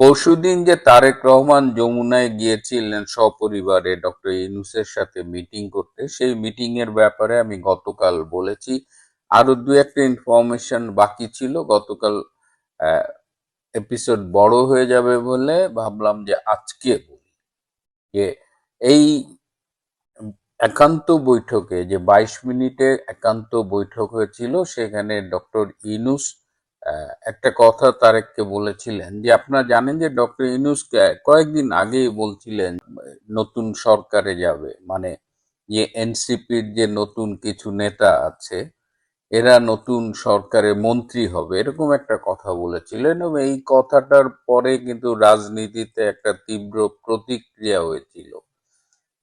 পরশুদিন যে তারেক রহমান যমুনায় গিয়েছিলেন সপরিবারে ডক্টর ইউনূসের সাথে মিটিং করতে, সেই মিটিং এর ব্যাপারে আমি গতকাল বলেছি। আরো দু একটা ইনফরমেশন বাকি ছিল। গতকাল এপিসোড বড় হয়ে যাবে বলে ভাবলাম যে আজকে বলি যে এই একান্ত বৈঠকে, যে 22 মিনিটের একান্ত বৈঠক হয়েছিল, সেখানে ডক্টর ইউনূস একটা কথা তারেককে বলেছিলেন যে আপনারা জানেন যে ডক্টর ইউনূস কয়েকদিন আগেই বলছিলেন নতুন সরকারে যাবে, মানে যে এনসিপির যে নতুন কিছু নেতা আছে এরা নতুন সরকারের মন্ত্রী হবে, এরকম একটা কথা বলেছিলেন। এবং এই কথাটার পরে কিন্তু রাজনীতিতে একটা তীব্র প্রতিক্রিয়া হয়েছিল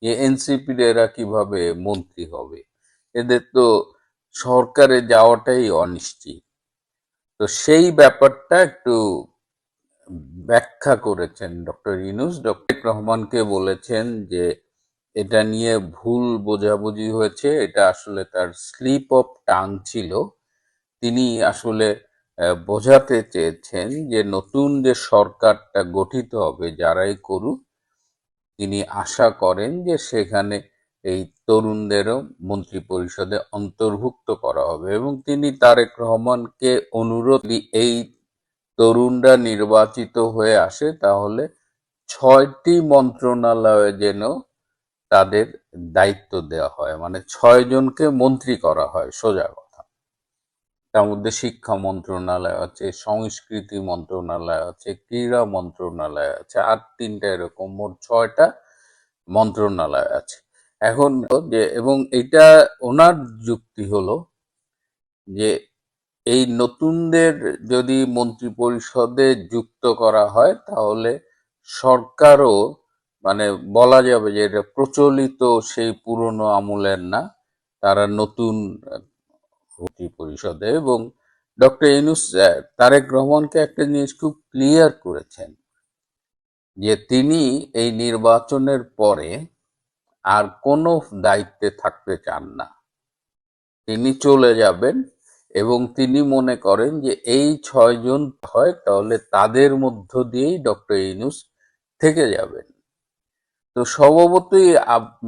যে এনসিপির এরা কিভাবে মন্ত্রী হবে, এদের তো সরকারে যাওয়াটাই অনিশ্চিত। তো সেই ব্যাপারটা একটু ব্যাখ্যা করেছেন ডক্টর ইউনূস। ডক্টর রহমানকে বলেছেন যে এটা নিয়ে ভুল বোঝাবুঝি হয়েছে, এটা আসলে তার স্লিপ অফ টাং ছিল। তিনি আসলে বোঝাতে চেয়েছেন যে নতুন যে সরকারটা গঠিত হবে যারাই করুক, তিনি আশা করেন যে সেখানে এই তরুণদেরও মন্ত্রী পরিষদে অন্তর্ভুক্ত করা হবে। এবং তিনি তারেক রহমানকে অনুরোধ, এই তরুণরা নির্বাচিত হয়ে আসে তাহলে 6টি মন্ত্রণালয়ে যেন তাদের দায়িত্ব দেওয়া হয়, মানে 6 জনকে মন্ত্রী করা হয়, সোজা কথা। তার মধ্যে শিক্ষা মন্ত্রণালয় আছে, সংস্কৃতি মন্ত্রণালয় আছে, ক্রীড়া মন্ত্রণালয় আছে, আর 3টা, এরকম মোট 6টা মন্ত্রণালয় আছে। এখন যে, এবং এটা ওনার যুক্তি হলো যে এই নতুনদের যদি মন্ত্রী পরিষদে যুক্ত করা হয় তাহলে সরকারও, মানে বলা যাবে যে এটা প্রচলিত সেই পুরনো আমলের না, তারা নতুন মন্ত্রী পরিষদে। এবং ডক্টর ইউনূস তারেক রহমানকে একটা জিনিস খুব ক্লিয়ার করেছেন যে তিনি এই নির্বাচনের পরে আর কোনো দায়িত্বে থাকতে চান না, তিনি চলে যাবেন। এবং তিনি মনে করেন যে এই 6 জন হয় তাহলে তাদের মধ্য দিয়েই ডক্টর ইউনূস থেকে যাবেন। তো স্বভাবতই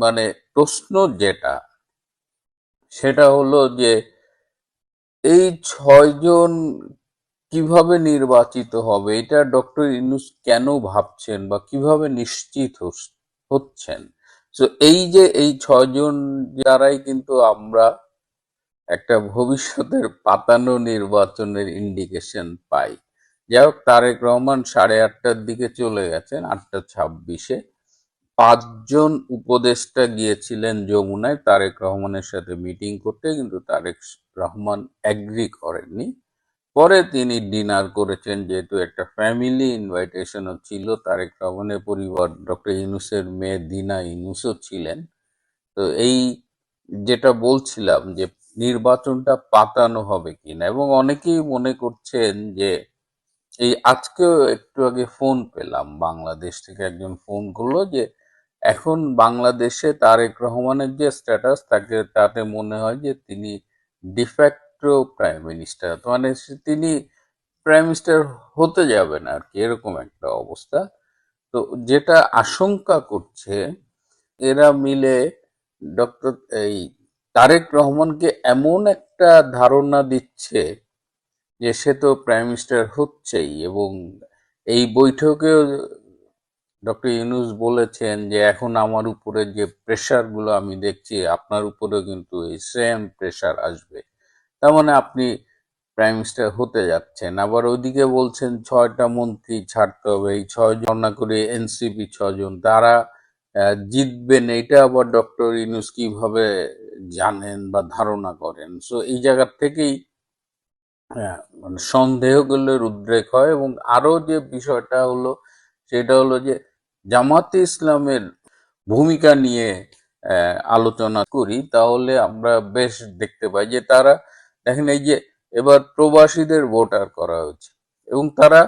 মানে প্রশ্ন যেটা, সেটা হলো যে এই 6 জন কিভাবে নির্বাচিত হবে, এটা ডক্টর ইউনূস কেন ভাবছেন বা কিভাবে নিশ্চিত হচ্ছেন। তো এই যে এই 6 জন যারাই কিন্তু আমরা একটা ভবিষ্যতের পাতানো নির্বাচনের ইন্ডিকেশন পাই। যাই হোক, তারেক রহমান 8:30টার দিকে চলে গেছেন, 8:26-এ। 5 জন উপদেষ্টা গিয়েছিলেন যমুনায় তারেক রহমানের সাথে মিটিং করতে, কিন্তু তারেক রহমান এগ্রি করেননি। পরে তিনি ডিনার করেছেন, যেহেতু একটা ফ্যামিলি ইনভাইটেশনও ছিল, তারেক রহমানের পরিবার, ডক্টর ইউনূসের মেয়ে দিনা ইউনূসও ছিলেন। তো এই যেটা বলছিলাম যে নির্বাচনটা পাতানো হবে কিনা, এবং অনেকেই মনে করছেন যে এই আজকেও একটু আগে ফোন পেলাম, বাংলাদেশ থেকে একজন ফোন করলো যে এখন বাংলাদেশে তারেক রহমানের যে স্ট্যাটাস, তাকে তাতে মনে হয় যে তিনি ডিফ্যাক্টো প্রাইম মিনিস্টার, মানে তিনি প্রাইম মিনিস্টার হতে যাবেন আর কি, এরকম একটা অবস্থা। তো যেটা আশঙ্কা করছে, এরা মিলে ডক্টর এই তারেক রহমানকে এমন একটা ধারণা দিচ্ছে যে সে তো প্রাইম মিনিস্টার হচ্ছেই। এবং এই বৈঠকেও ডক্টর ইউনূস বলেছেন যে এখন আমার উপরে যে প্রেশার গুলো আমি দেখছি, আপনার উপরেও কিন্তু এই সেম প্রেশার আসবে, তার মানে আপনি প্রাইম মিনিস্টার হতে যাচ্ছেন। আবার ওইদিকে বলছেন 6টা মন্ত্রী ছাড়তে হবে, এই 6 জন না করে এনসিপি 6 জন তারা জিতবেন, এটা আবার ডক্টর ইউনূস কিভাবে জানেন বা ধারণা করেন। সো এই জায়গা থেকেই মানে সন্দেহগুলোর উদ্রেক হয়। এবং আরো যে বিষয়টা হলো, সেটা হলো যে জামাতে ইসলামের ভূমিকা নিয়ে আলোচনা করি, তাহলে আমরা বেশ দেখতে পাই যে তারা, দেখেন এই যে এবার প্রবাসীদের ভোটার করা হয়েছে, এবং তারা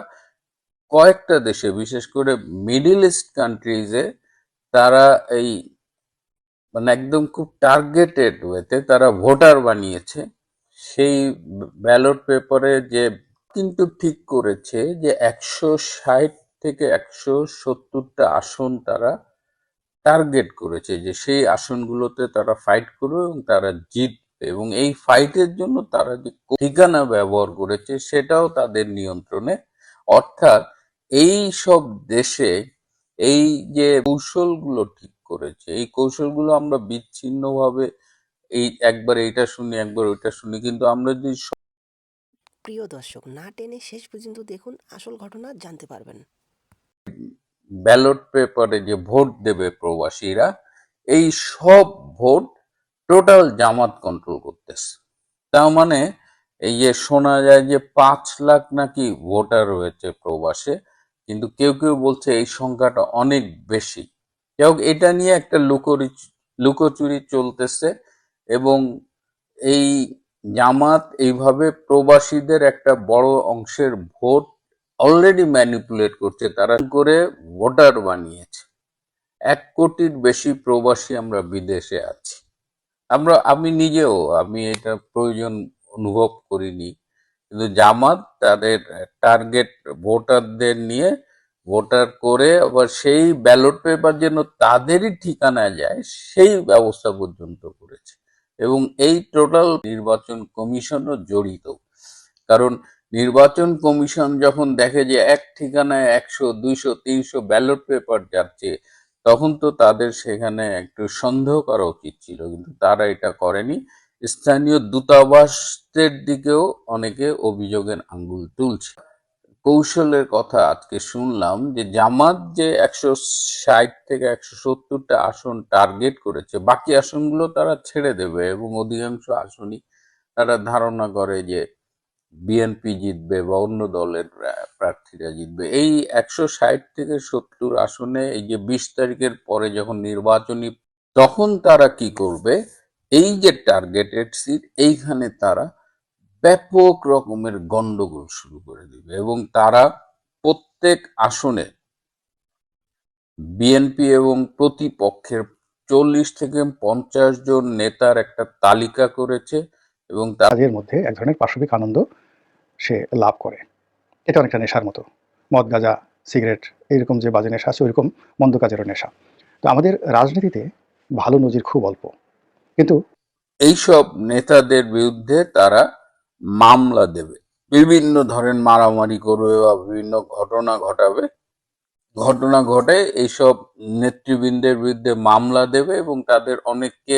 কয়েকটা দেশে, বিশেষ করে মিডল ইস্ট কান্ট্রিজে, তারা এই মানে একদম খুব টার্গেটেড ওয়েতে তারা ভোটার বানিয়েছে। সেই ব্যালট পেপারে যে কিন্তু ঠিক করেছে যে 160 থেকে 170টা আসন তারা টার্গেট করেছে যে সেই আসনগুলোতে তারা ফাইট করবে এবং তারা জিতবে, এবং এই ফাইটের জন্য তারা যে ঠিকানা ব্যবহার করেছে সেটাও তাদের নিয়ন্ত্রণে। অর্থাৎ এই সব দেশে এই যে কৌশলগুলো ঠিক করেছে, এই কৌশলগুলো আমরা বিচ্ছিন্নভাবে এই একবার এইটা শুনি একবার ওইটা শুনি, কিন্তু আমরা যদি প্রিয় দর্শক, না টেনে শেষ পর্যন্ত দেখুন, আসল ঘটনা জানতে পারবেন। ব্যালট পেপারে যে ভোট দেবে প্রবাসীরা, এই সব ভোট টোটাল জামাত কন্ট্রোল করতেছে। তার মানে এই যে শোনা যায় যে 5 লাখ নাকি ভোটার রয়েছে প্রবাসে, কিন্তু কেউ কেউ বলছে এই সংখ্যাটা অনেক বেশি। যাই হোক, এটা নিয়ে একটা লুকোচুরি চলতেছে, এবং এই জামাত এইভাবে প্রবাসীদের একটা বড় অংশের ভোট অলরেডি ম্যানিপুলেট করছে, তারা করে ভোটার বানিয়েছে। 1 কোটির বেশি প্রবাসী আমরা বিদেশে আছি। আমি নিজেও এটা প্রয়োজন অনুভব করিনি, কিন্তু জামাত তাদের টার্গেট ভোটারদের নিয়ে ভোটার করে আবার সেই ব্যালট পেপার যেন তাদেরই ঠিকানায় যায় সেই ব্যবস্থা পর্যন্ত করেছে। এবং এই টোটাল নির্বাচন কমিশনও জড়িত, কারণ নির্বাচন কমিশন যখন দেখে যে এক ঠিকানায় 100, 200, 300 ব্যালট পেপার যাচ্ছে, তখন তো তাদের সেখানে একটু সন্দেহ করা উচিত ছিল, কিন্তু তারা এটা করেনি। স্থানীয় দূতাবাসের দিকেও অনেকে অভিযোগের আঙ্গুল তুলছে। কৌশলের কথা আজকে শুনলাম যে জামাত যে 160 থেকে 170টা আসন টার্গেট করেছে, বাকি আসনগুলো তারা ছেড়ে দেবে, এবং অধিকাংশ আসনই তারা ধারণা করে যে বিএনপি জিতবে বা অন্য দলের প্রার্থীরা জিতবে। এই 160 থেকে 70 আসনে এই যে 20 তারিখের পরে যখন নির্বাচনী, তখন তারা কি করবে, এই যে টার্গেটেড সিট এইখানে তারা ব্যাপক রকমের গন্ডগোল শুরু করে দিবে, এবং তারা প্রত্যেক আসনে বিএনপি এবং প্রতিপক্ষের 40 থেকে 50 জন নেতার একটা তালিকা করেছে, এবং তাদের মধ্যে এক ধরনের পাশবিক আনন্দ সে লাভ করে। এটা অনেকটা নেশার মতো। মদ, গাঁজা, সিগারেট এইরকম যে বাজে নেশা আছে, ওইরকম মন্দ কাজেরও নেশা। তো আমাদের রাজনীতিতে ভালো নজির খুব অল্প, কিন্তু এইসব নেতাদের বিরুদ্ধে তারা মামলা দেবে, বিভিন্ন ধরনের মারামারি করবে বা বিভিন্ন ঘটনা ঘটাবে, ঘটনা ঘটে এইসব নেতৃবৃন্দের বিরুদ্ধে মামলা দেবে, এবং তাদের অনেককে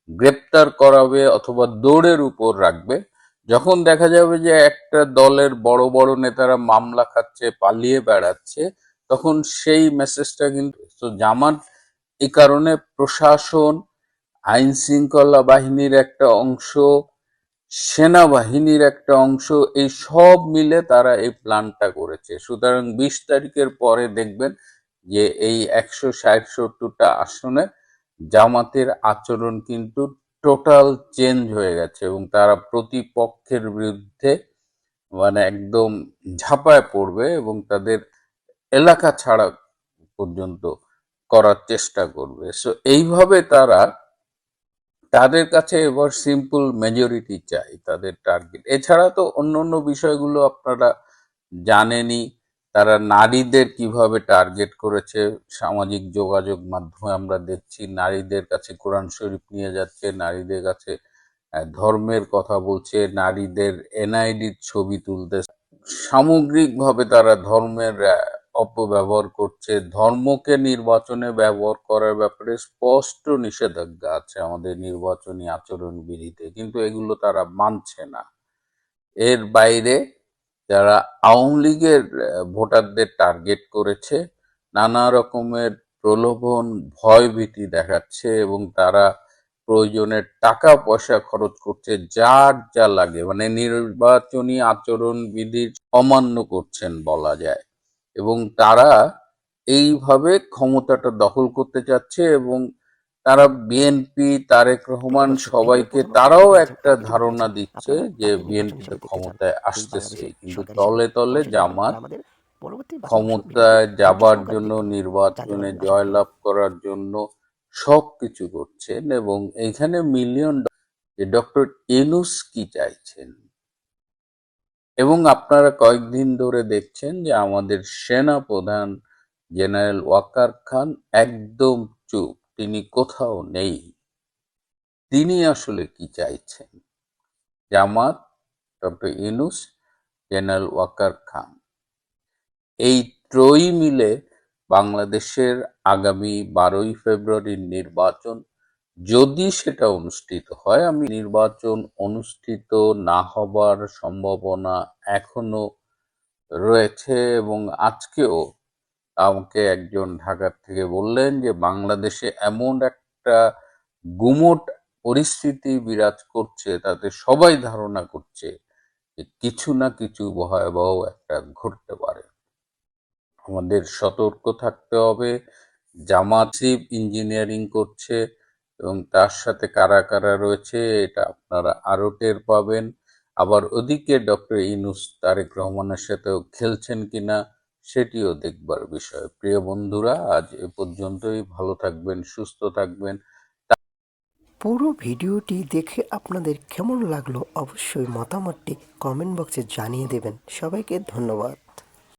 গ্রেপ্তার করাবে অথবা দৌড়ের উপর রাখবে। যখন দেখা যাবে যে একটা দলের বড় বড় নেতারা মামলা খাচ্ছে, পালিয়ে বেড়াচ্ছে, তখন সেই মেসেজটা কিন্তু জামাত এই কারণে প্রশাসন, আইন শৃঙ্খলা বাহিনীর একটা অংশ, সেনাবাহিনীর একটা অংশ, এই সব মিলে তারা এই প্ল্যানটা করেছে। সুতরাং 20 তারিখের পরে দেখবেন যে এই 160-70টা আসনে জামাতের আচরণ কিন্তু টোটাল চেঞ্জ হয়ে গেছে, এবং তারা প্রতিপক্ষের বিরুদ্ধে মানে একদম ঝাঁপায় পড়বে, এবং তাদের এলাকা ছাড়া পর্যন্ত করার চেষ্টা করবে। সো এইভাবে তাদের কাছে এবার সিম্পল মেজরিটি চাই তাদের টার্গেট। এছাড়া তো অন্য অন্য বিষয়গুলো আপনারা জানেনই। তারা নারীদের কিভাবে টার্গেট করেছে, সামাজিক যোগাযোগ মাধ্যমে আমরা দেখছি নারীদের কাছে কোরআন শরীফ নিয়ে যাচ্ছে, নারীদের কাছে ধর্মের কথা বলছে, নারীদের এনআইডির ছবি তুলতে, সামগ্রিকভাবে তারা ধর্মের অপব্যবহার করছে। ধর্মকে নির্বাচনে ব্যবহার করার ব্যাপারে স্পষ্ট নিষেধাজ্ঞা আছে আমাদের নির্বাচনী আচরণ বিধিতে, কিন্তু এগুলো তারা মানছে না। এর বাইরে যারা আওয়ামী লীগের ভোটারদের টার্গেট করেছে, নানা রকমের প্রলোভন, ভয় ভীতি দেখাচ্ছে, এবং তারা প্রয়োজনে টাকা পয়সা খরচ করছে, যার যা লাগে, মানে নির্বাচনী আচরণ বিধির অমান্য করছেন বলা যায়, এবং তারা এইভাবে ক্ষমতাটা দখল করতে চাচ্ছে। এবং তারা বিএনপি, তারেক রহমান দর্শক, ভিডিওর সবাইকে প্রথম অংশে তারাও দেখতে পাচ্ছেন একটা আপনি যদি ধারণা চান দিচ্ছে আপনারা যে তাকেও নির্বাচন বিএনপি তো হিসেবে দেখতে চান ক্ষমতায় দুই আসতেছে, বাংলাদেশের কিন্তু সরকার হিসেবে, তলে তলে অবশ্যই জানতে জামাত হলে আমাদের পরবর্তী 5 অংশ ভিডিওটি ক্ষমতায় ধৈর্য যাবার সহকারে জন্য, দেখুন, জানতে নির্বাচনে পারবেন আসল ঘটনা। জয়লাভ করার জন্য সবকিছু করছেন, এবং এইখানে মিলিয়ন যে ডক্টর ইউনূস কি চাইছেন। এবং আপনারা কয়েকদিন ধরে দেখছেন যে আমাদের সেনা প্রধান জেনারেল ওয়াকার খান একদম চুপ, তিনি কোথাও নেই। তিনি আসলে কি চাইছেন? জামাত, ডক্টর ইউনূস, জেনারেল ওয়াকার খান, এই ত্রয়ী মিলে বাংলাদেশের আগামী 12ই ফেব্রুয়ারির নির্বাচন, যদি সেটা অনুষ্ঠিত হয়, আমি নির্বাচন অনুষ্ঠিত না হবার সম্ভাবনা এখনো রয়েছে। এবং আজকেও আমাকে একজন ঢাকার থেকে বললেন যে বাংলাদেশে এমন একটা গুমোট পরিস্থিতি বিরাজ করছে, তাতে সবাই ধারণা করছে যে কিছু না কিছু ভয়াবহ একটা ঘটতে পারে। আমাদের সতর্ক থাকতে হবে। জামাত সিভিল ইঞ্জিনিয়ারিং করছে এবং তার সাথে কারা কারা রয়েছে এটা আপনারা আরো টের পাবেন। আবার ওদিকে ডক্টর ইউনূস তারেক রহমানের সাথেও খেলছেন কিনা সেটিও দেখবার বিষয়। প্রিয় বন্ধুরা, আজ এ পর্যন্তই। ভালো থাকবেন, সুস্থ থাকবেন। পুরো ভিডিওটি দেখে আপনাদের কেমন লাগলো অবশ্যই মতামতটি কমেন্ট বক্সে জানিয়ে দেবেন। সবাইকে ধন্যবাদ।